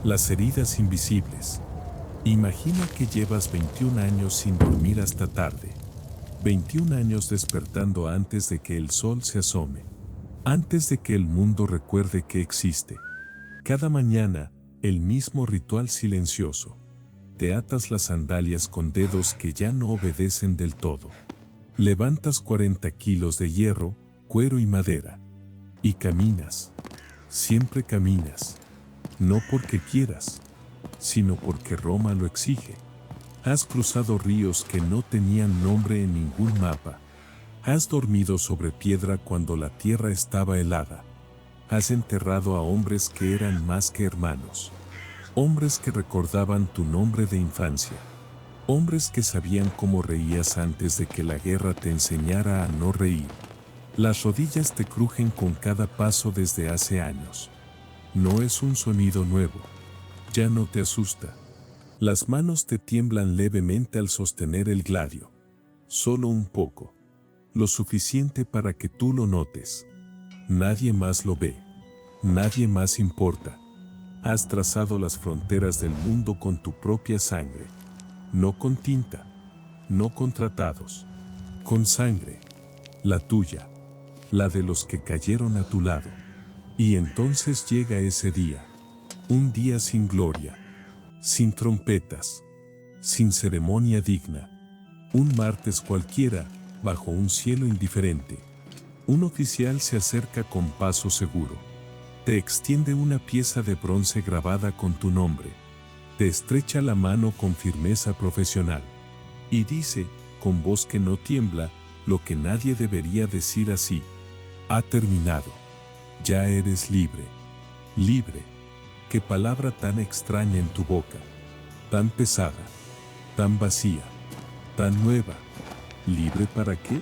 Las heridas invisibles. Imagina que llevas 21 años sin dormir hasta tarde. 21 años despertando antes de que el sol se asome. Antes de que el mundo recuerde que existe. Cada mañana, el mismo ritual silencioso. Te atas las sandalias con dedos que ya no obedecen del todo. Levantas 40 kilos de hierro, cuero y madera. Y caminas. Siempre caminas. No porque quieras, sino porque Roma lo exige. Has cruzado ríos que no tenían nombre en ningún mapa. Has dormido sobre piedra cuando la tierra estaba helada. Has enterrado a hombres que eran más que hermanos. Hombres que recordaban tu nombre de infancia. Hombres que sabían cómo reías antes de que la guerra te enseñara a no reír. Las rodillas te crujen con cada paso desde hace años. No es un sonido nuevo. Ya no te asusta. Las manos te tiemblan levemente al sostener el gladio. Solo un poco. Lo suficiente para que tú lo notes. Nadie más lo ve. Nadie más importa. Has trazado las fronteras del mundo con tu propia sangre. No con tinta. No con tratados. Con sangre. La tuya. La de los que cayeron a tu lado. Y entonces llega ese día. Un día sin gloria. Sin trompetas. Sin ceremonia digna. Un martes cualquiera, bajo un cielo indiferente. Un oficial se acerca con paso seguro. Te extiende una pieza de bronce grabada con tu nombre. Te estrecha la mano con firmeza profesional. Y dice, con voz que no tiembla, lo que nadie debería decir así. Ha terminado. Ya eres libre. Libre. Qué palabra tan extraña en tu boca. Tan pesada. Tan vacía. Tan nueva. ¿Libre para qué?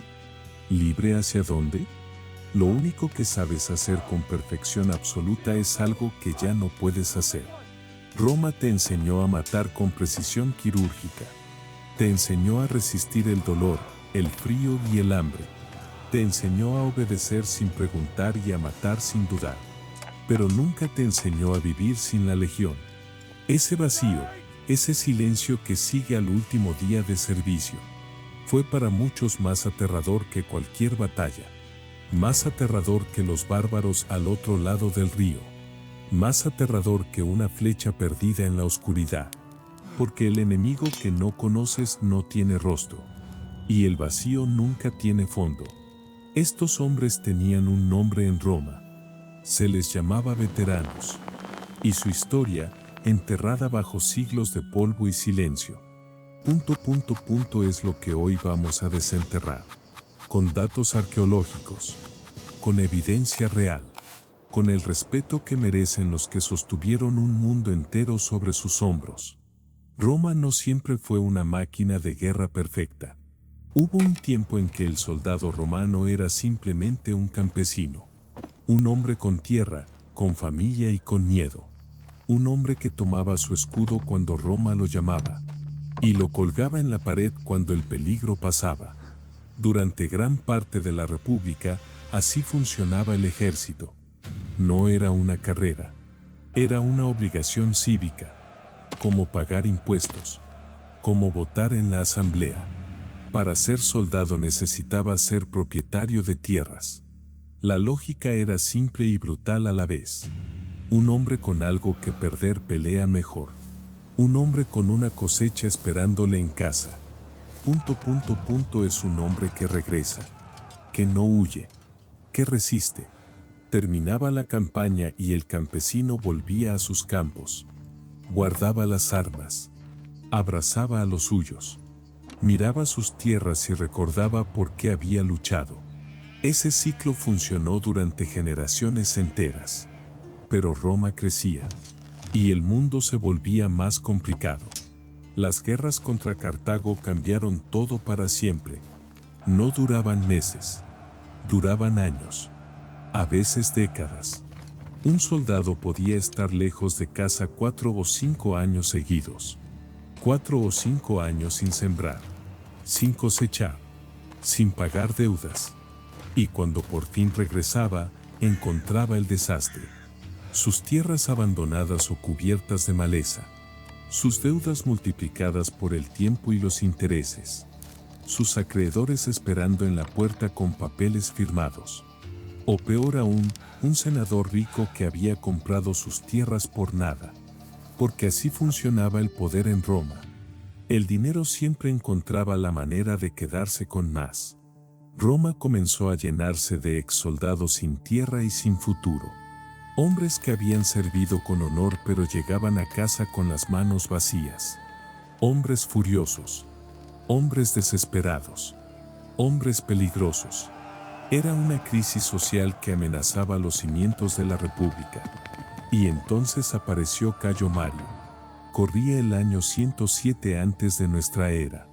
¿Libre hacia dónde? Lo único que sabes hacer con perfección absoluta es algo que ya no puedes hacer. Roma te enseñó a matar con precisión quirúrgica. Te enseñó a resistir el dolor, el frío y el hambre. Te enseñó a obedecer sin preguntar y a matar sin dudar. Pero nunca te enseñó a vivir sin la legión. Ese vacío, ese silencio que sigue al último día de servicio, fue para muchos más aterrador que cualquier batalla. Más aterrador que los bárbaros al otro lado del río. Más aterrador que una flecha perdida en la oscuridad. Porque el enemigo que no conoces no tiene rostro. Y el vacío nunca tiene fondo. Estos hombres tenían un nombre en Roma. Se les llamaba veteranos. Y su historia, enterrada bajo siglos de polvo y silencio. Es lo que hoy vamos a desenterrar. Con datos arqueológicos. Con evidencia real. Con el respeto que merecen los que sostuvieron un mundo entero sobre sus hombros. Roma no siempre fue una máquina de guerra perfecta. Hubo un tiempo en que el soldado romano era simplemente un campesino. Un hombre con tierra, con familia y con miedo. Un hombre que tomaba su escudo cuando Roma lo llamaba. Y lo colgaba en la pared cuando el peligro pasaba. Durante gran parte de la República, así funcionaba el ejército. No era una carrera. Era una obligación cívica. Como pagar impuestos. Como votar en la asamblea. Para ser soldado necesitaba ser propietario de tierras. La lógica era simple y brutal a la vez. Un hombre con algo que perder pelea mejor. Un hombre con una cosecha esperándole en casa. Es un hombre que regresa. Que no huye. Que resiste. Terminaba la campaña y el campesino volvía a sus campos. Guardaba las armas. Abrazaba a los suyos. Miraba sus tierras y recordaba por qué había luchado. Ese ciclo funcionó durante generaciones enteras. Pero Roma crecía. Y el mundo se volvía más complicado. Las guerras contra Cartago cambiaron todo para siempre. No duraban meses. Duraban años. A veces décadas. Un soldado podía estar lejos de casa 4 o 5 años seguidos. 4 o 5 años sin sembrar. Sin cosechar. Sin pagar deudas. Y cuando por fin regresaba, encontraba el desastre. sus tierras abandonadas o cubiertas de maleza, sus deudas multiplicadas por el tiempo y los intereses, sus acreedores esperando en la puerta con papeles firmados, o peor aún, un senador rico que había comprado sus tierras por nada, porque así funcionaba el poder en Roma. El dinero siempre encontraba la manera de quedarse con más. Roma comenzó a llenarse de exsoldados sin tierra y sin futuro. Hombres que habían servido con honor pero llegaban a casa con las manos vacías. Hombres furiosos. Hombres desesperados. Hombres peligrosos. Era una crisis social que amenazaba los cimientos de la República. Y entonces apareció Cayo Mario. Corría el año 107 antes de nuestra era.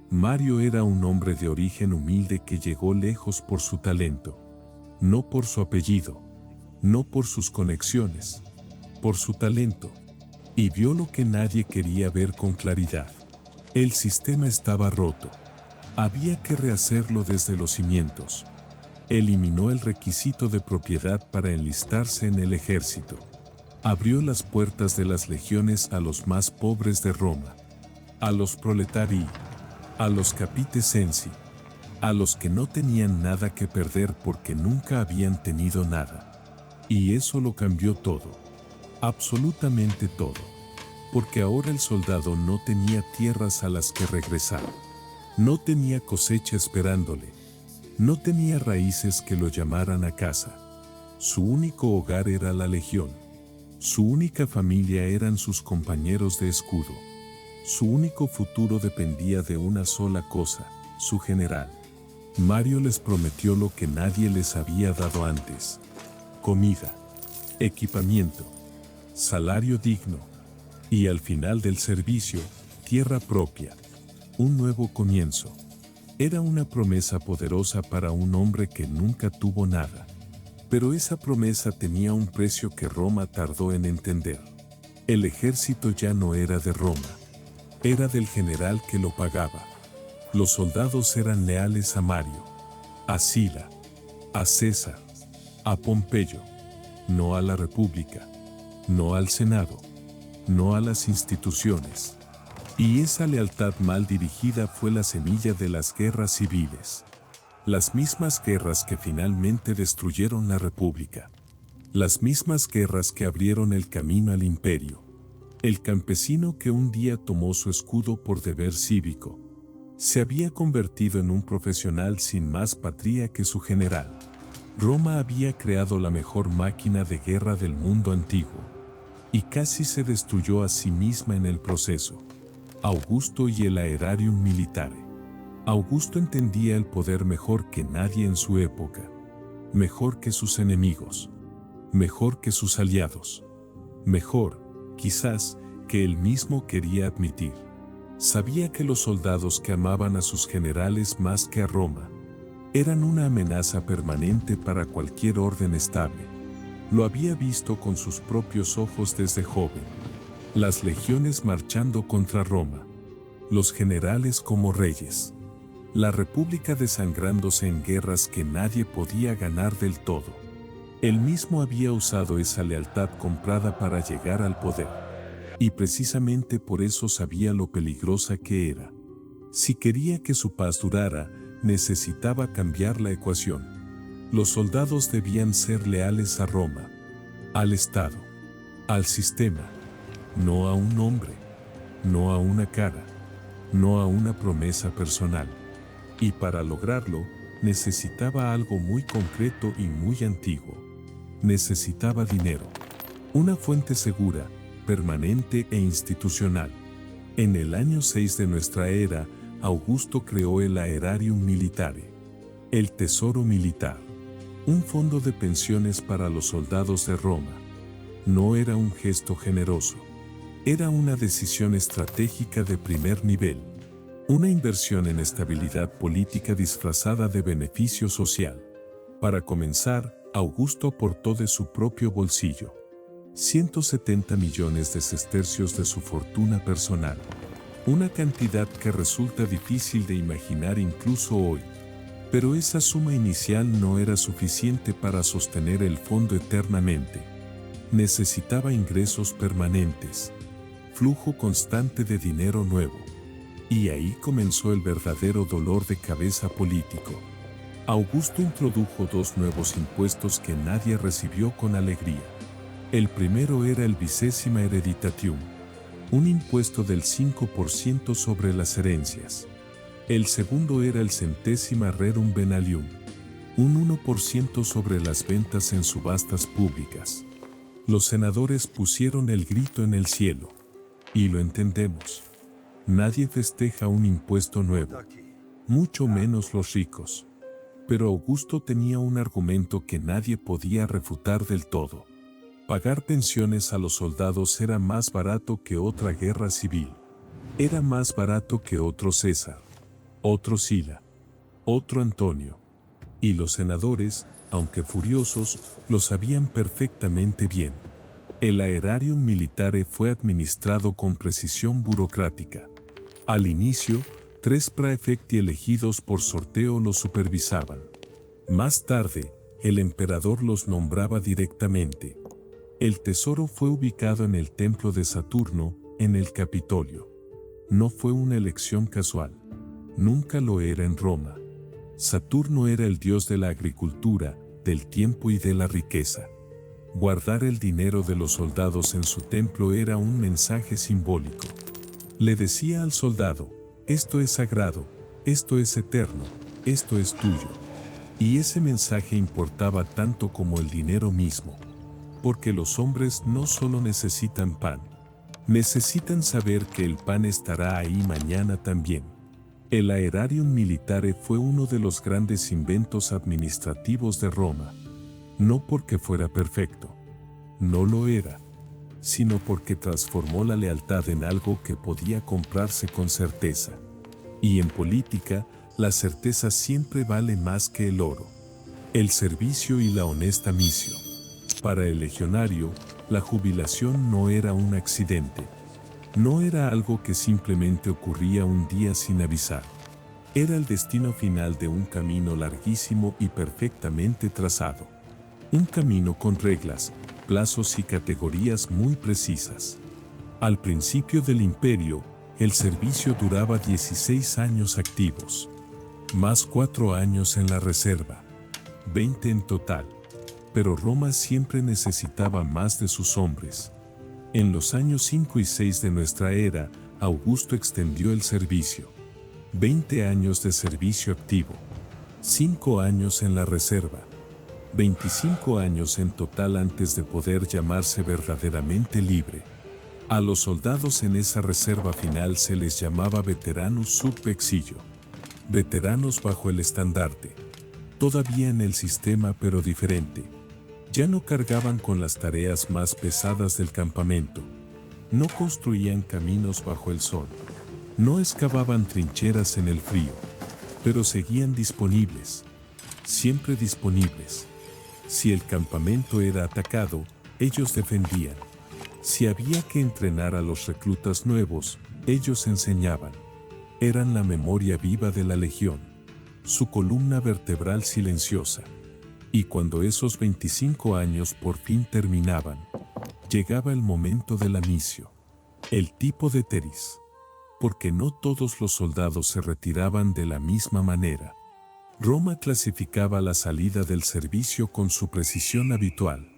Mario era un hombre de origen humilde que llegó lejos por su talento. No por su apellido. No por sus conexiones. Por su talento. Y vio lo que nadie quería ver con claridad. El sistema estaba roto. Había que rehacerlo desde los cimientos. Eliminó el requisito de propiedad para enlistarse en el ejército. Abrió las puertas de las legiones a los más pobres de Roma, a los proletarii, a los capitecensi, a los que no tenían nada que perder porque nunca habían tenido nada. Y eso lo cambió todo, absolutamente todo, porque ahora el soldado no tenía tierras a las que regresar, no tenía cosecha esperándole, no tenía raíces que lo llamaran a casa. Su único hogar era la legión. Su única familia eran sus compañeros de escudo. Su único futuro dependía de una sola cosa, su general. Mario les prometió lo que nadie les había dado antes: comida, equipamiento, salario digno y al final del servicio, tierra propia, un nuevo comienzo. Era una promesa poderosa para un hombre que nunca tuvo nada. Pero esa promesa tenía un precio que Roma tardó en entender. El ejército ya no era de Roma. Era del general que lo pagaba. Los soldados eran leales a Mario, a Sila, a César, a Pompeyo, no a la República, no al Senado, no a las instituciones. Y esa lealtad mal dirigida fue la semilla de las guerras civiles. Las mismas guerras que finalmente destruyeron la República. Las mismas guerras que abrieron el camino al imperio. El campesino que un día tomó su escudo por deber cívico, se había convertido en un profesional sin más patria que su general. Roma había creado la mejor máquina de guerra del mundo antiguo, y casi se destruyó a sí misma en el proceso. Augusto y el Aerarium Militare. Augusto entendía el poder mejor que nadie en su época, mejor que sus enemigos, mejor que sus aliados, mejor, quizás, que él mismo quería admitir. Sabía que los soldados que amaban a sus generales más que a Roma eran una amenaza permanente para cualquier orden estable. Lo había visto con sus propios ojos desde joven. Las legiones marchando contra Roma, los generales como reyes, la república desangrándose en guerras que nadie podía ganar del todo. Él mismo había usado esa lealtad comprada para llegar al poder. Y precisamente por eso sabía lo peligrosa que era. Si quería que su paz durara, necesitaba cambiar la ecuación. Los soldados debían ser leales a Roma, al Estado, al sistema. No a un hombre, no a una cara, no a una promesa personal. Y para lograrlo, necesitaba algo muy concreto y muy antiguo. Necesitaba dinero. Una fuente segura, permanente e institucional. En el año 6 de nuestra era, Augusto creó el Aerarium Militare, el Tesoro Militar, un fondo de pensiones para los soldados de Roma. No era un gesto generoso. Era una decisión estratégica de primer nivel, una inversión en estabilidad política disfrazada de beneficio social. Para comenzar, Augusto aportó de su propio bolsillo 170 millones de sestercios de su fortuna personal, una cantidad que resulta difícil de imaginar incluso hoy. Pero esa suma inicial no era suficiente para sostener el fondo eternamente. Necesitaba ingresos permanentes, flujo constante de dinero nuevo. Y ahí comenzó el verdadero dolor de cabeza político. Augusto introdujo dos nuevos impuestos que nadie recibió con alegría. El primero era el vicesima hereditatium, un impuesto del 5% sobre las herencias. El segundo era el centésima rerum venalium, un 1% sobre las ventas en subastas públicas. Los senadores pusieron el grito en el cielo. Y lo entendemos. Nadie festeja un impuesto nuevo, mucho menos los ricos. Pero Augusto tenía un argumento que nadie podía refutar del todo. Pagar pensiones a los soldados era más barato que otra guerra civil. Era más barato que otro César, otro Sila, otro Antonio. Y los senadores, aunque furiosos, lo sabían perfectamente bien. El aerarium militare fue administrado con precisión burocrática. Al inicio, 3 praefecti elegidos por sorteo los supervisaban. Más tarde, el emperador los nombraba directamente. El tesoro fue ubicado en el templo de Saturno, en el Capitolio. No fue una elección casual. Nunca lo era en Roma. Saturno era el dios de la agricultura, del tiempo y de la riqueza. Guardar el dinero de los soldados en su templo era un mensaje simbólico. Le decía al soldado, esto es sagrado, esto es eterno, esto es tuyo. Y ese mensaje importaba tanto como el dinero mismo. Porque los hombres no solo necesitan pan, necesitan saber que el pan estará ahí mañana también. El aerarium militare fue uno de los grandes inventos administrativos de Roma. No porque fuera perfecto, no lo era, sino porque transformó la lealtad en algo que podía comprarse con certeza. Y en política, la certeza siempre vale más que el oro. El servicio y la honesta misión. Para el legionario, la jubilación no era un accidente. No era algo que simplemente ocurría un día sin avisar. Era el destino final de un camino larguísimo y perfectamente trazado. Un camino con reglas, plazos y categorías muy precisas. Al principio del imperio, el servicio duraba 16 años activos, más 4 años en la reserva, 20 en total. Pero Roma siempre necesitaba más de sus hombres. En los años 5 y 6 de nuestra era, Augusto extendió el servicio. 20 años de servicio activo, 5 años en la reserva, 25 años en total antes de poder llamarse verdaderamente libre. A los soldados en esa reserva final se les llamaba veteranus sub vexillo, veteranos bajo el estandarte. Todavía en el sistema pero diferente. Ya no cargaban con las tareas más pesadas del campamento. No construían caminos bajo el sol. No excavaban trincheras en el frío. Pero seguían disponibles. Siempre disponibles. Si el campamento era atacado, ellos defendían. Si había que entrenar a los reclutas nuevos, ellos enseñaban. Eran la memoria viva de la legión. Su columna vertebral silenciosa. Y cuando esos 25 años por fin terminaban, llegaba el momento de la missio, el tipo de teris. Porque no todos los soldados se retiraban de la misma manera. Roma clasificaba la salida del servicio con su precisión habitual.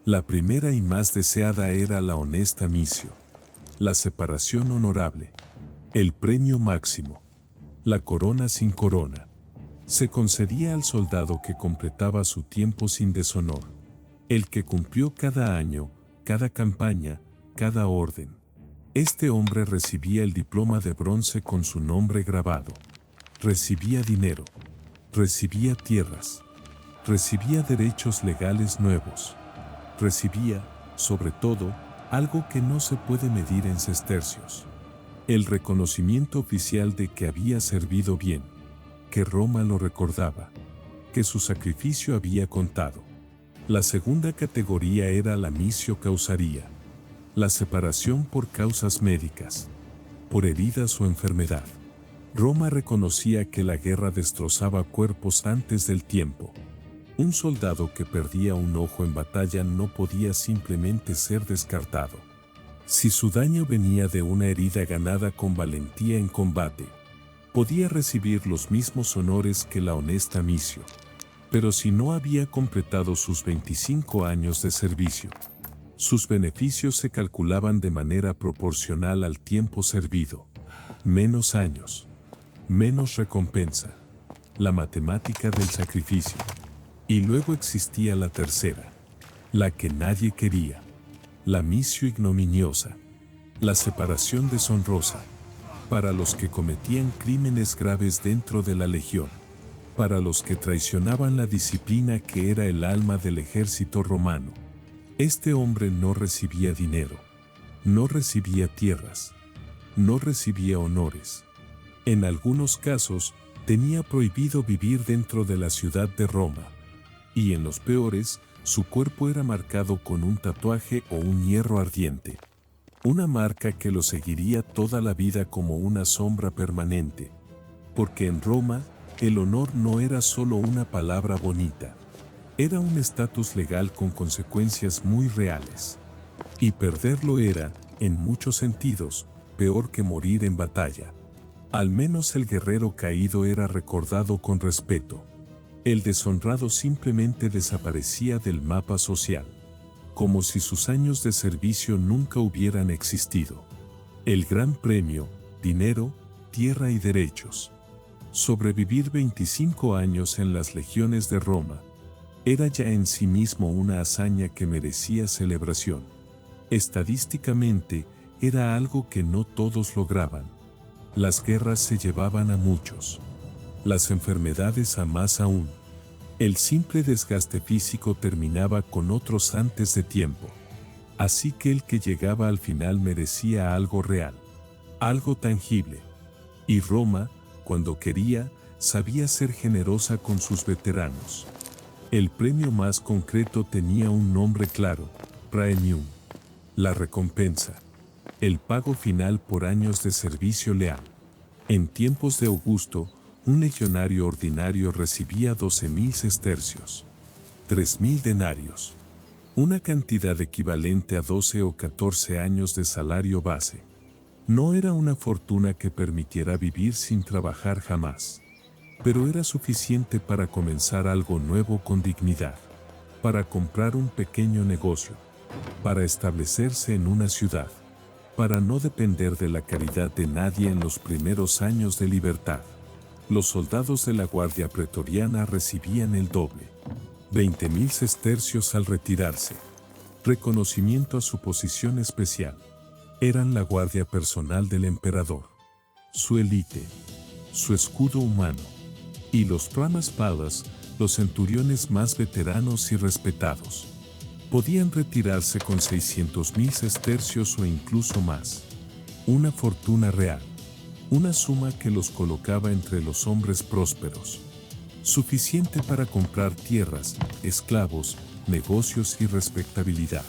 La primera y más deseada era la honesta missio, la separación honorable, el premio máximo, la corona sin corona. Se concedía al soldado que completaba su tiempo sin deshonor, el que cumplió cada año, cada campaña, cada orden. Este hombre recibía el diploma de bronce con su nombre grabado. Recibía dinero, recibía tierras, recibía derechos legales nuevos. Recibía, sobre todo, algo que no se puede medir en sestercios. El reconocimiento oficial de que había servido bien, que Roma lo recordaba, que su sacrificio había contado. La segunda categoría era la missio causaria, la separación por causas médicas, por heridas o enfermedad. Roma reconocía que la guerra destrozaba cuerpos antes del tiempo. Un soldado que perdía un ojo en batalla no podía simplemente ser descartado. Si su daño venía de una herida ganada con valentía en combate, podía recibir los mismos honores que la honesta Micio. Pero si no había completado sus 25 años de servicio, sus beneficios se calculaban de manera proporcional al tiempo servido. Menos años, menos recompensa. La matemática del sacrificio. Y luego existía la tercera, la que nadie quería, la misio ignominiosa, la separación deshonrosa, para los que cometían crímenes graves dentro de la legión, para los que traicionaban la disciplina que era el alma del ejército romano. Este hombre no recibía dinero, no recibía tierras, no recibía honores. En algunos casos, tenía prohibido vivir dentro de la ciudad de Roma. Y en los peores, su cuerpo era marcado con un tatuaje o un hierro ardiente. Una marca que lo seguiría toda la vida como una sombra permanente. Porque en Roma, el honor no era solo una palabra bonita. Era un estatus legal con consecuencias muy reales. Y perderlo era, en muchos sentidos, peor que morir en batalla. Al menos el guerrero caído era recordado con respeto. El deshonrado simplemente desaparecía del mapa social, como si sus años de servicio nunca hubieran existido. El gran premio, dinero, tierra y derechos. Sobrevivir 25 años en las legiones de Roma era ya en sí mismo una hazaña que merecía celebración. Estadísticamente, era algo que no todos lograban. Las guerras se llevaban a muchos. Las enfermedades a más aún. El simple desgaste físico terminaba con otros antes de tiempo. Así que el que llegaba al final merecía algo real, algo tangible. Y Roma, cuando quería, sabía ser generosa con sus veteranos. El premio más concreto tenía un nombre claro, Praemium, la recompensa, el pago final por años de servicio leal. En tiempos de Augusto, un legionario ordinario recibía 12.000 sestercios, 3.000 denarios, una cantidad equivalente a 12 o 14 años de salario base. No era una fortuna que permitiera vivir sin trabajar jamás, pero era suficiente para comenzar algo nuevo con dignidad, para comprar un pequeño negocio, para establecerse en una ciudad, para no depender de la caridad de nadie en los primeros años de libertad. Los soldados de la Guardia Pretoriana recibían el doble, 20.000 sestercios al retirarse. Reconocimiento a su posición especial. Eran la guardia personal del emperador, su élite, su escudo humano. Y los pramaspadas, los centuriones más veteranos y respetados, podían retirarse con 600.000 sestercios o incluso más. Una fortuna real. Una suma que los colocaba entre los hombres prósperos. Suficiente para comprar tierras, esclavos, negocios y respetabilidad.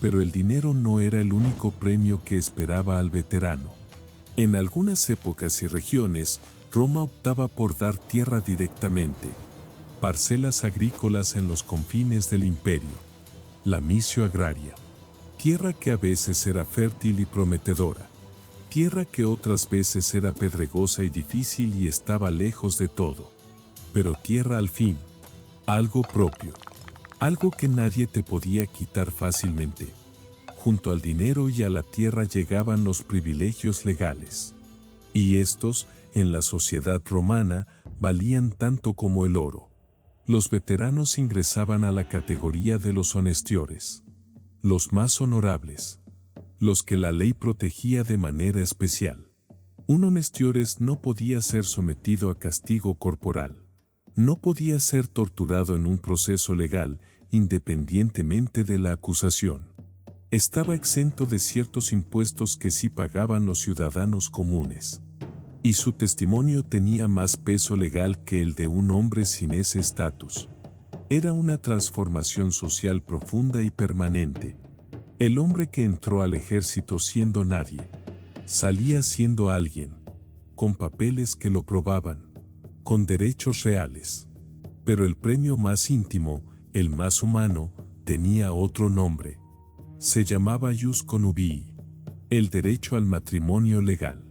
Pero el dinero no era el único premio que esperaba al veterano. En algunas épocas y regiones, Roma optaba por dar tierra directamente. Parcelas agrícolas en los confines del imperio. La misio agraria. Tierra que a veces era fértil y prometedora. Tierra que otras veces era pedregosa y difícil y estaba lejos de todo. Pero tierra al fin. Algo propio. Algo que nadie te podía quitar fácilmente. Junto al dinero y a la tierra llegaban los privilegios legales. Y estos, en la sociedad romana, valían tanto como el oro. Los veteranos ingresaban a la categoría de los honestiores. Los más honorables. Los que la ley protegía de manera especial. Un honestiores no podía ser sometido a castigo corporal. No podía ser torturado en un proceso legal, independientemente de la acusación. Estaba exento de ciertos impuestos que sí pagaban los ciudadanos comunes. Y su testimonio tenía más peso legal que el de un hombre sin ese estatus. Era una transformación social profunda y permanente. El hombre que entró al ejército siendo nadie, salía siendo alguien, con papeles que lo probaban, con derechos reales. Pero el premio más íntimo, el más humano, tenía otro nombre. Se llamaba ius connubii, el derecho al matrimonio legal.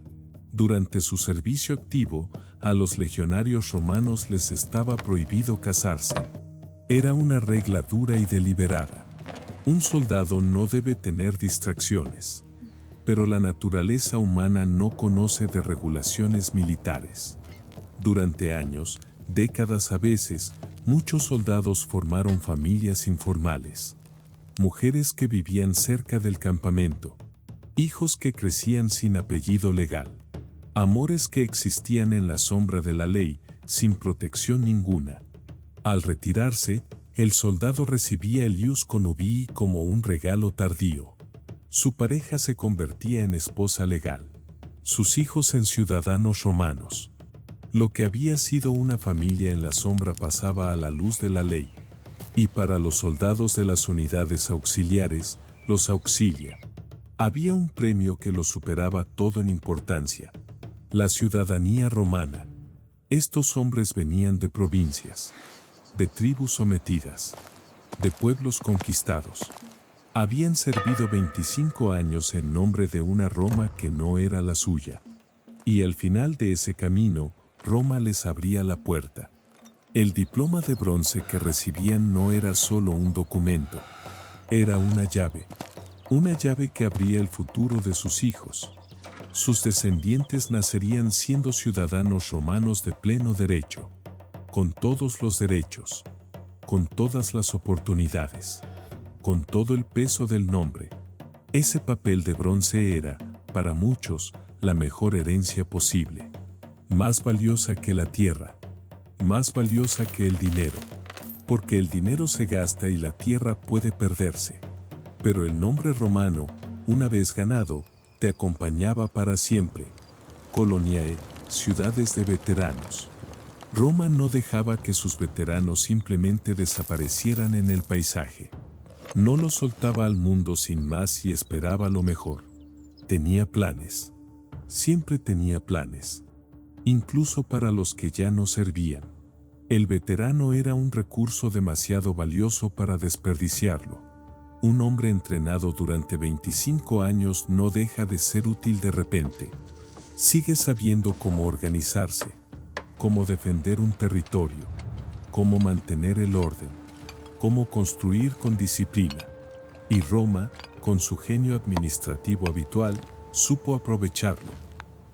Durante su servicio activo, a los legionarios romanos les estaba prohibido casarse. Era una regla dura y deliberada. Un soldado no debe tener distracciones. Pero la naturaleza humana no conoce de regulaciones militares. Durante años, décadas a veces, muchos soldados formaron familias informales. Mujeres que vivían cerca del campamento. Hijos que crecían sin apellido legal. Amores que existían en la sombra de la ley, sin protección ninguna. Al retirarse, el soldado recibía el ius connubii como un regalo tardío. Su pareja se convertía en esposa legal. Sus hijos en ciudadanos romanos. Lo que había sido una familia en la sombra pasaba a la luz de la ley. Y para los soldados de las unidades auxiliares, los auxilia. Había un premio que lo superaba todo en importancia. La ciudadanía romana. Estos hombres venían de provincias, de tribus sometidas, de pueblos conquistados. Habían servido 25 años en nombre de una Roma que no era la suya. Y al final de ese camino, Roma les abría la puerta. El diploma de bronce que recibían no era solo un documento. Era una llave. Una llave que abría el futuro de sus hijos. Sus descendientes nacerían siendo ciudadanos romanos de pleno derecho. Con todos los derechos. Con todas las oportunidades. Con todo el peso del nombre. Ese papel de bronce era, para muchos, la mejor herencia posible. Más valiosa que la tierra. Más valiosa que el dinero. Porque el dinero se gasta y la tierra puede perderse. Pero el nombre romano, una vez ganado, te acompañaba para siempre. Coloniae, ciudades de veteranos. Roma no dejaba que sus veteranos simplemente desaparecieran en el paisaje. No los soltaba al mundo sin más y esperaba lo mejor. Tenía planes. Siempre tenía planes. Incluso para los que ya no servían. El veterano era un recurso demasiado valioso para desperdiciarlo. Un hombre entrenado durante 25 años no deja de ser útil de repente. Sigue sabiendo cómo organizarse, cómo defender un territorio, cómo mantener el orden, cómo construir con disciplina. Y Roma, con su genio administrativo habitual, supo aprovecharlo.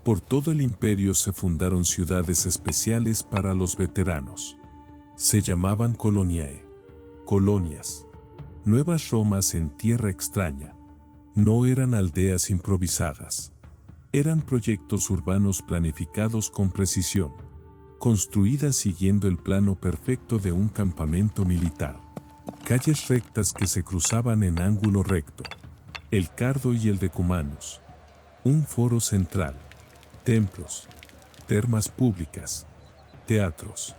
Por todo el imperio se fundaron ciudades especiales para los veteranos. Se llamaban coloniae, colonias. Nuevas Romas en tierra extraña. No eran aldeas improvisadas. Eran proyectos urbanos planificados con precisión, construidas siguiendo el plano perfecto de un campamento militar. Calles rectas que se cruzaban en ángulo recto. El Cardo y el Decumanus. Un foro central. Templos. Termas públicas. Teatros.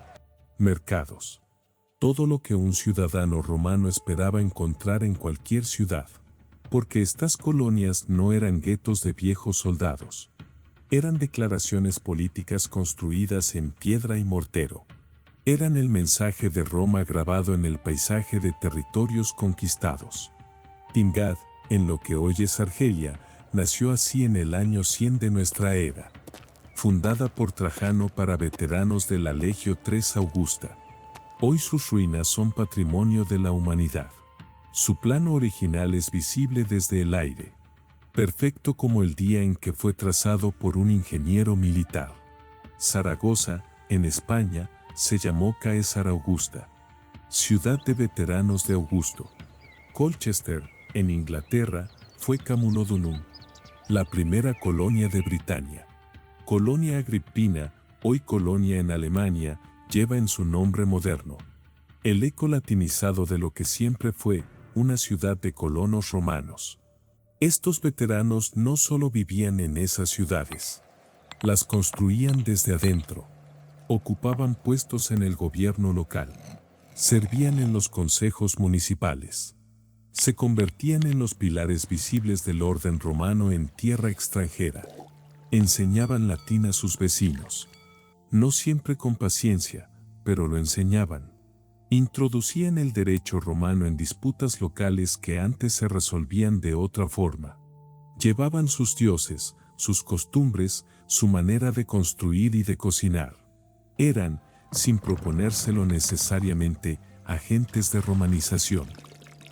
Mercados. Todo lo que un ciudadano romano esperaba encontrar en cualquier ciudad. Porque estas colonias no eran guetos de viejos soldados. Eran declaraciones políticas construidas en piedra y mortero. Eran el mensaje de Roma grabado en el paisaje de territorios conquistados. Timgad, en lo que hoy es Argelia, nació así en el año 100 de nuestra era. Fundada por Trajano para veteranos de la Legio III Augusta. Hoy sus ruinas son patrimonio de la humanidad. Su plano original es visible desde el aire. Perfecto como el día en que fue trazado por un ingeniero militar. Zaragoza, en España, se llamó Caesar Augusta. Ciudad de veteranos de Augusto. Colchester, en Inglaterra, fue Camulodunum. La primera colonia de Britania. Colonia Agrippina, hoy colonia en Alemania, lleva en su nombre moderno el eco latinizado de lo que siempre fue una ciudad de colonos romanos. Estos veteranos no solo vivían en esas ciudades, las construían desde adentro, ocupaban puestos en el gobierno local, servían en los consejos municipales, se convertían en los pilares visibles del orden romano en tierra extranjera, enseñaban latín a sus vecinos. No siempre con paciencia, pero lo enseñaban. Introducían el derecho romano en disputas locales que antes se resolvían de otra forma. Llevaban sus dioses, sus costumbres, su manera de construir y de cocinar. Eran, sin proponérselo necesariamente, agentes de romanización.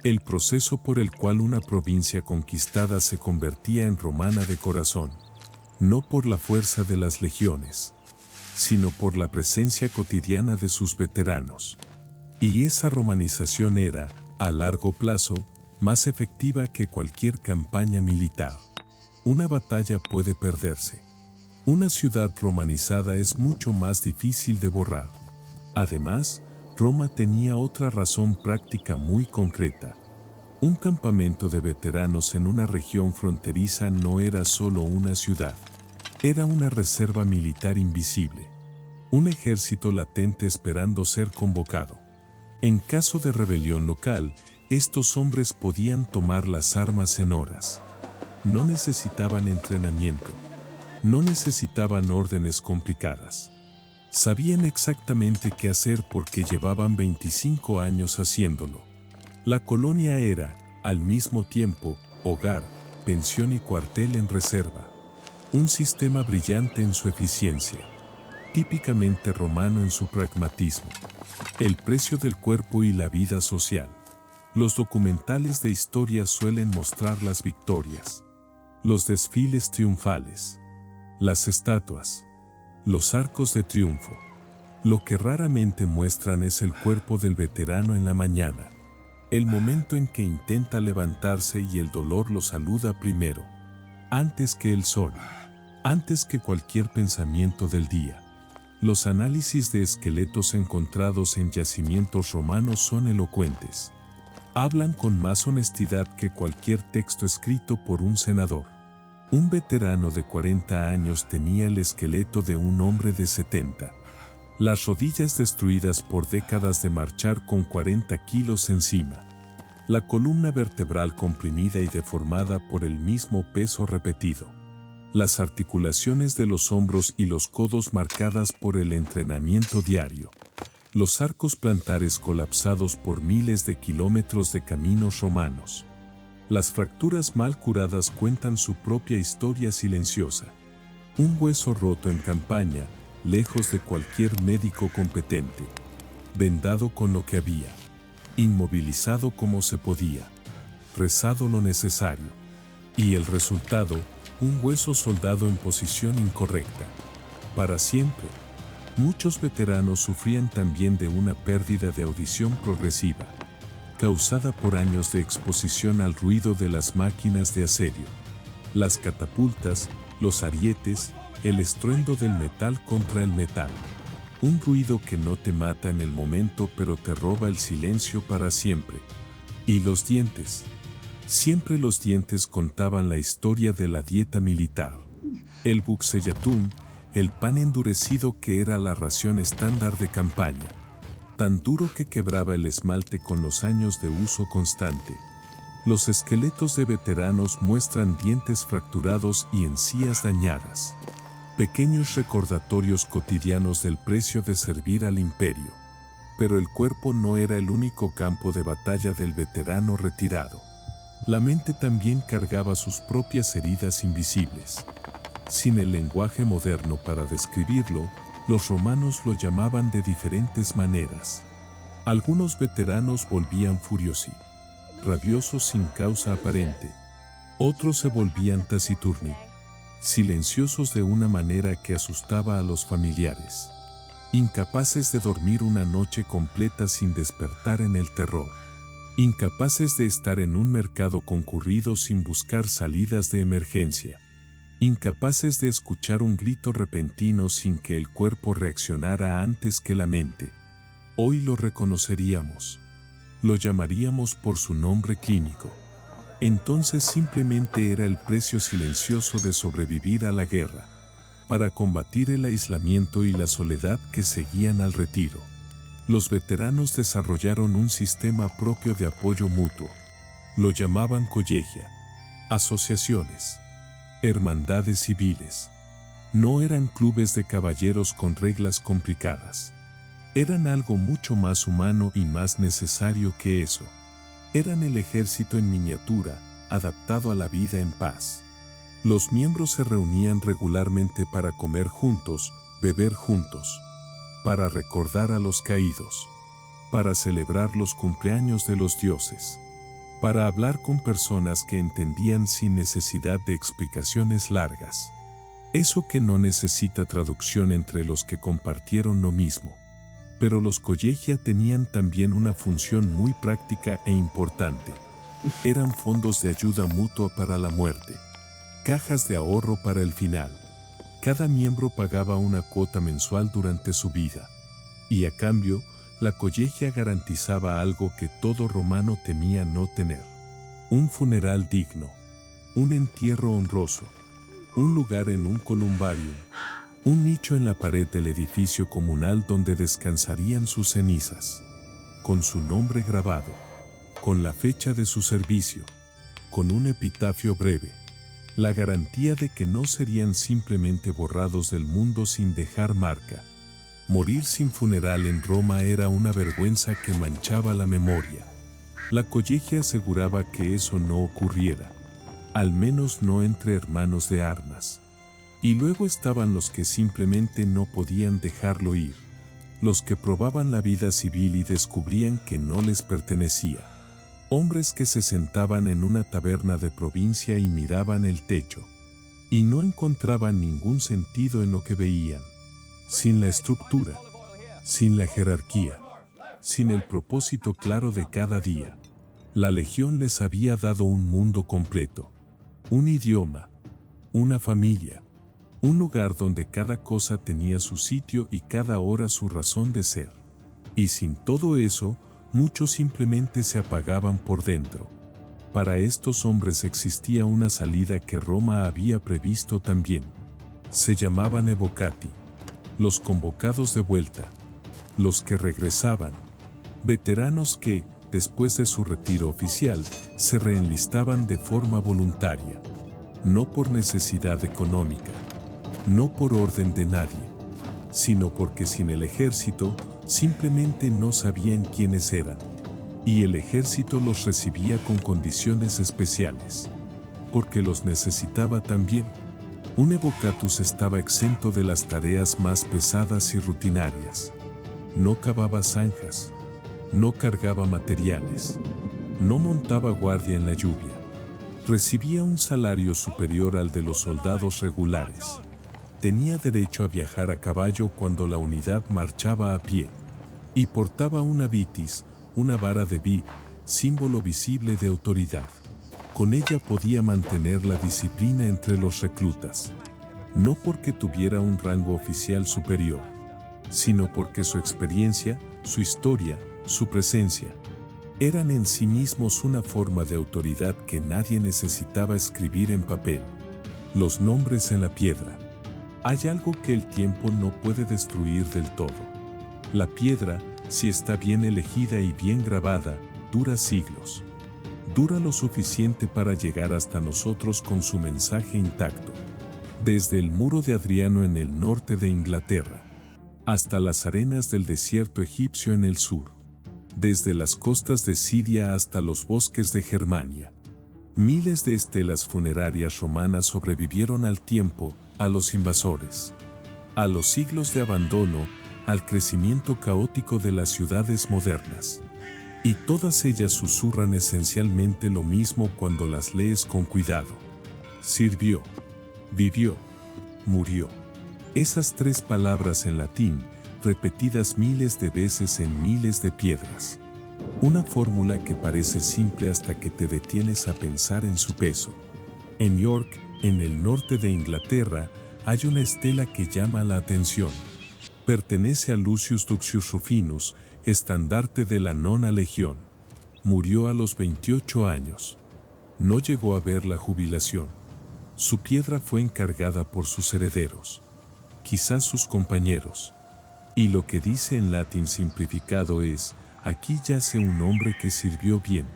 El proceso por el cual una provincia conquistada se convertía en romana de corazón, no por la fuerza de las legiones, sino por la presencia cotidiana de sus veteranos. Y esa romanización era, a largo plazo, más efectiva que cualquier campaña militar. Una batalla puede perderse. Una ciudad romanizada es mucho más difícil de borrar. Además, Roma tenía otra razón práctica muy concreta. Un campamento de veteranos en una región fronteriza no era solo una ciudad. Era una reserva militar invisible. Un ejército latente esperando ser convocado. En caso de rebelión local, estos hombres podían tomar las armas en horas. No necesitaban entrenamiento. No necesitaban órdenes complicadas. Sabían exactamente qué hacer porque llevaban 25 años haciéndolo. La colonia era, al mismo tiempo, hogar, pensión y cuartel en reserva. Un sistema brillante en su eficiencia. Típicamente romano en su pragmatismo. El precio del cuerpo y la vida social. Los documentales de historia suelen mostrar las victorias, los desfiles triunfales, las estatuas, los arcos de triunfo. Lo que raramente muestran es el cuerpo del veterano en la mañana, el momento en que intenta levantarse y el dolor lo saluda primero, antes que el sol, antes que cualquier pensamiento del día. Los análisis de esqueletos encontrados en yacimientos romanos son elocuentes. Hablan con más honestidad que cualquier texto escrito por un senador. Un veterano de 40 años tenía el esqueleto de un hombre de 70. Las rodillas destruidas por décadas de marchar con 40 kilos encima. La columna vertebral comprimida y deformada por el mismo peso repetido. Las articulaciones de los hombros y los codos marcadas por el entrenamiento diario. Los arcos plantares colapsados por miles de kilómetros de caminos romanos. Las fracturas mal curadas cuentan su propia historia silenciosa. Un hueso roto en campaña, lejos de cualquier médico competente. Vendado con lo que había. Inmovilizado como se podía. Rezado lo necesario. Y el resultado, un hueso soldado en posición incorrecta. Para siempre. Muchos veteranos sufrían también de una pérdida de audición progresiva, causada por años de exposición al ruido de las máquinas de asedio, las catapultas, los arietes, el estruendo del metal contra el metal. Un ruido que no te mata en el momento pero te roba el silencio para siempre. Y los dientes. Siempre los dientes contaban la historia de la dieta militar. El buxellatún, el pan endurecido que era la ración estándar de campaña. Tan duro que quebraba el esmalte con los años de uso constante. Los esqueletos de veteranos muestran dientes fracturados y encías dañadas. Pequeños recordatorios cotidianos del precio de servir al imperio. Pero el cuerpo no era el único campo de batalla del veterano retirado. La mente también cargaba sus propias heridas invisibles. Sin el lenguaje moderno para describirlo, los romanos lo llamaban de diferentes maneras. Algunos veteranos volvían furiosi, rabiosos sin causa aparente. Otros se volvían taciturni, silenciosos de una manera que asustaba a los familiares. Incapaces de dormir una noche completa sin despertar en el terror. Incapaces de estar en un mercado concurrido sin buscar salidas de emergencia. Incapaces de escuchar un grito repentino sin que el cuerpo reaccionara antes que la mente. Hoy lo reconoceríamos. Lo llamaríamos por su nombre clínico. Entonces simplemente era el precio silencioso de sobrevivir a la guerra, para combatir el aislamiento y la soledad que seguían al retiro. Los veteranos desarrollaron un sistema propio de apoyo mutuo. Lo llamaban collegia. Asociaciones. Hermandades civiles. No eran clubes de caballeros con reglas complicadas. Eran algo mucho más humano y más necesario que eso. Eran el ejército en miniatura, adaptado a la vida en paz. Los miembros se reunían regularmente para comer juntos, beber juntos, para recordar a los caídos, para celebrar los cumpleaños de los dioses, para hablar con personas que entendían sin necesidad de explicaciones largas. Eso que no necesita traducción entre los que compartieron lo mismo. Pero los Collegia tenían también una función muy práctica e importante. Eran fondos de ayuda mutua para la muerte, cajas de ahorro para el final. Cada miembro pagaba una cuota mensual durante su vida. Y a cambio, la Collegia garantizaba algo que todo romano temía no tener: un funeral digno, un entierro honroso, un lugar en un columbarium, un nicho en la pared del edificio comunal donde descansarían sus cenizas, con su nombre grabado, con la fecha de su servicio, con un epitafio breve, la garantía de que no serían simplemente borrados del mundo sin dejar marca. Morir sin funeral en Roma era una vergüenza que manchaba la memoria. La Collegia aseguraba que eso no ocurriera, al menos no entre hermanos de armas. Y luego estaban los que simplemente no podían dejarlo ir, los que probaban la vida civil y descubrían que no les pertenecía. Hombres que se sentaban en una taberna de provincia y miraban el techo, y no encontraban ningún sentido en lo que veían. Sin la estructura, sin la jerarquía, sin el propósito claro de cada día. La Legión les había dado un mundo completo, un idioma, una familia, un lugar donde cada cosa tenía su sitio y cada hora su razón de ser. Y sin todo eso, muchos simplemente se apagaban por dentro. Para estos hombres existía una salida que Roma había previsto también. Se llamaban evocati, los convocados de vuelta, los que regresaban, veteranos que, después de su retiro oficial, se reenlistaban de forma voluntaria, no por necesidad económica, no por orden de nadie, sino porque sin el ejército simplemente no sabían quiénes eran, y el ejército los recibía con condiciones especiales, porque los necesitaba también. Un evocatus estaba exento de las tareas más pesadas y rutinarias. No cavaba zanjas, no cargaba materiales, no montaba guardia en la lluvia. Recibía un salario superior al de los soldados regulares. Tenía derecho a viajar a caballo cuando la unidad marchaba a pie. Y portaba una vitis, una vara de vid, símbolo visible de autoridad. Con ella podía mantener la disciplina entre los reclutas. No porque tuviera un rango oficial superior, sino porque su experiencia, su historia, su presencia, eran en sí mismos una forma de autoridad que nadie necesitaba escribir en papel. Los nombres en la piedra. Hay algo que el tiempo no puede destruir del todo. La piedra, si está bien elegida y bien grabada, dura siglos. Dura lo suficiente para llegar hasta nosotros con su mensaje intacto. Desde el muro de Adriano en el norte de Inglaterra, hasta las arenas del desierto egipcio en el sur. Desde las costas de Siria hasta los bosques de Germania. Miles de estelas funerarias romanas sobrevivieron al tiempo, a los invasores, a los siglos de abandono, al crecimiento caótico de las ciudades modernas. Y todas ellas susurran esencialmente lo mismo cuando las lees con cuidado. Sirvió, vivió, murió. Esas tres palabras en latín, repetidas miles de veces en miles de piedras. Una fórmula que parece simple hasta que te detienes a pensar en su peso. En York, en el norte de Inglaterra, hay una estela que llama la atención. Pertenece a Lucius Duccius Rufinus, estandarte de la Nona Legión. Murió a los 28 años. No llegó a ver la jubilación. Su piedra fue encargada por sus herederos, quizás sus compañeros. Y lo que dice en latín simplificado es: aquí yace un hombre que sirvió bien.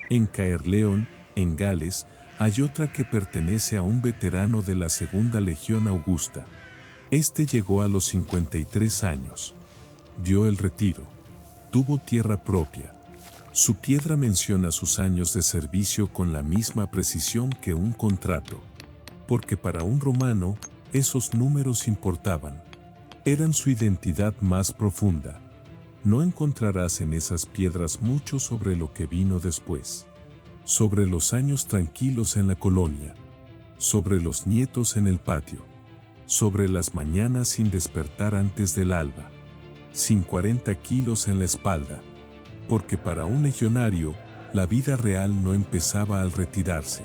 En Caerleon, en Gales, hay otra que pertenece a un veterano de la Segunda Legión Augusta. Este llegó a los 53 años. dio el retiro. Tuvo tierra propia. Su piedra menciona sus años de servicio con la misma precisión que un contrato. Porque para un romano, esos números importaban. Eran su identidad más profunda. No encontrarás en esas piedras mucho sobre lo que vino después. Sobre los años tranquilos en la colonia. Sobre los nietos en el patio. Sobre las mañanas sin despertar antes del alba. Sin 40 kilos en la espalda. Porque para un legionario, la vida real no empezaba al retirarse.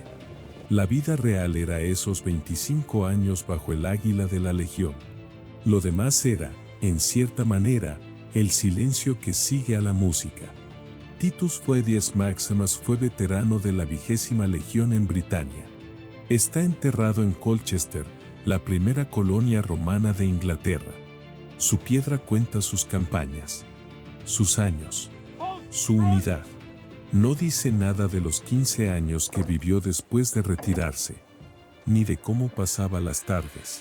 La vida real era esos 25 años bajo el águila de la legión. Lo demás era, en cierta manera, el silencio que sigue a la música. Titus Fuedius Maximus fue veterano de la 20ª Legión en Britania. Está enterrado en Colchester, la primera colonia romana de Inglaterra. Su piedra cuenta sus campañas, sus años, su unidad. No dice nada de los 15 años que vivió después de retirarse, ni de cómo pasaba las tardes,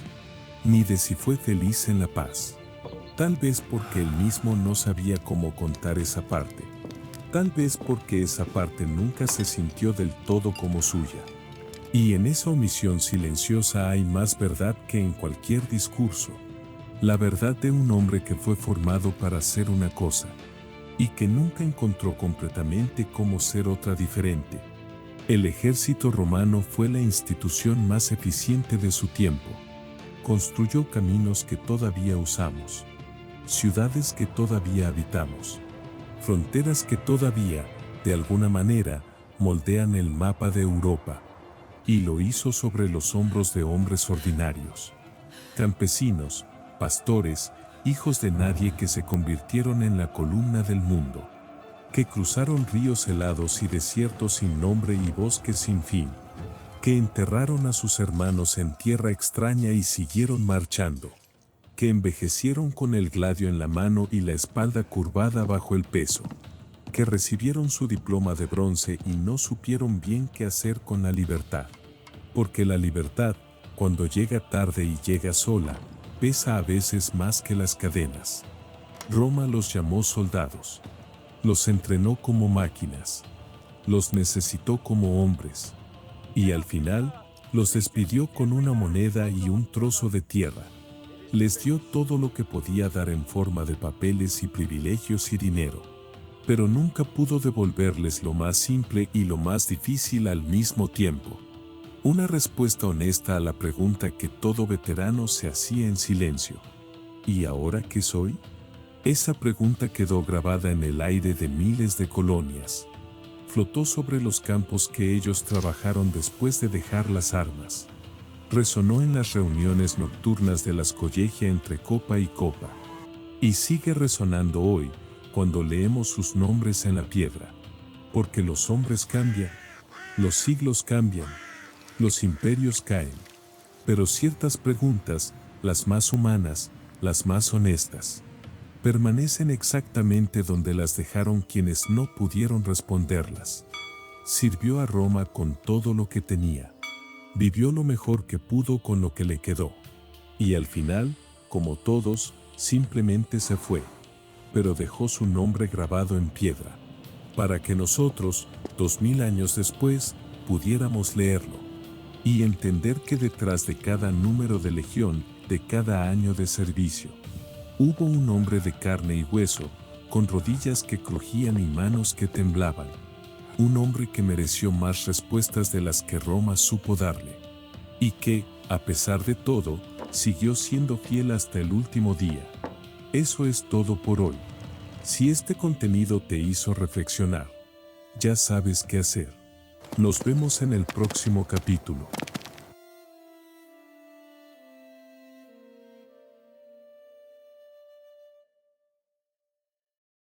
ni de si fue feliz en la paz. Tal vez porque él mismo no sabía cómo contar esa parte. Tal vez porque esa parte nunca se sintió del todo como suya. Y en esa omisión silenciosa hay más verdad que en cualquier discurso. La verdad de un hombre que fue formado para ser una cosa, y que nunca encontró completamente cómo ser otra diferente. El ejército romano fue la institución más eficiente de su tiempo. Construyó caminos que todavía usamos, ciudades que todavía habitamos, fronteras que todavía, de alguna manera, moldean el mapa de Europa. Y lo hizo sobre los hombros de hombres ordinarios, campesinos, pastores, hijos de nadie que se convirtieron en la columna del mundo, que cruzaron ríos helados y desiertos sin nombre y bosques sin fin, que enterraron a sus hermanos en tierra extraña y siguieron marchando, que envejecieron con el gladio en la mano y la espalda curvada bajo el peso, que recibieron su diploma de bronce y no supieron bien qué hacer con la libertad. Porque la libertad, cuando llega tarde y llega sola, pesa a veces más que las cadenas. Roma los llamó soldados. Los entrenó como máquinas. Los necesitó como hombres. Y al final, los despidió con una moneda y un trozo de tierra. Les dio todo lo que podía dar en forma de papeles y privilegios y dinero. Pero nunca pudo devolverles lo más simple y lo más difícil al mismo tiempo. Una respuesta honesta a la pregunta que todo veterano se hacía en silencio. ¿Y ahora qué soy? Esa pregunta quedó grabada en el aire de miles de colonias. Flotó sobre los campos que ellos trabajaron después de dejar las armas. Resonó en las reuniones nocturnas de las collegias entre copa y copa. Y sigue resonando hoy, cuando leemos sus nombres en la piedra. Porque los hombres cambian, los siglos cambian, los imperios caen. Pero ciertas preguntas, las más humanas, las más honestas, permanecen exactamente donde las dejaron quienes no pudieron responderlas. Sirvió a Roma con todo lo que tenía. Vivió lo mejor que pudo con lo que le quedó. Y al final, como todos, simplemente se fue. Pero dejó su nombre grabado en piedra, para que nosotros, 2000 años después, pudiéramos leerlo. Y entender que detrás de cada número de legión, de cada año de servicio, hubo un hombre de carne y hueso, con rodillas que crujían y manos que temblaban. Un hombre que mereció más respuestas de las que Roma supo darle. Y que, a pesar de todo, siguió siendo fiel hasta el último día. Eso es todo por hoy. Si este contenido te hizo reflexionar, ya sabes qué hacer. Nos vemos en el próximo capítulo.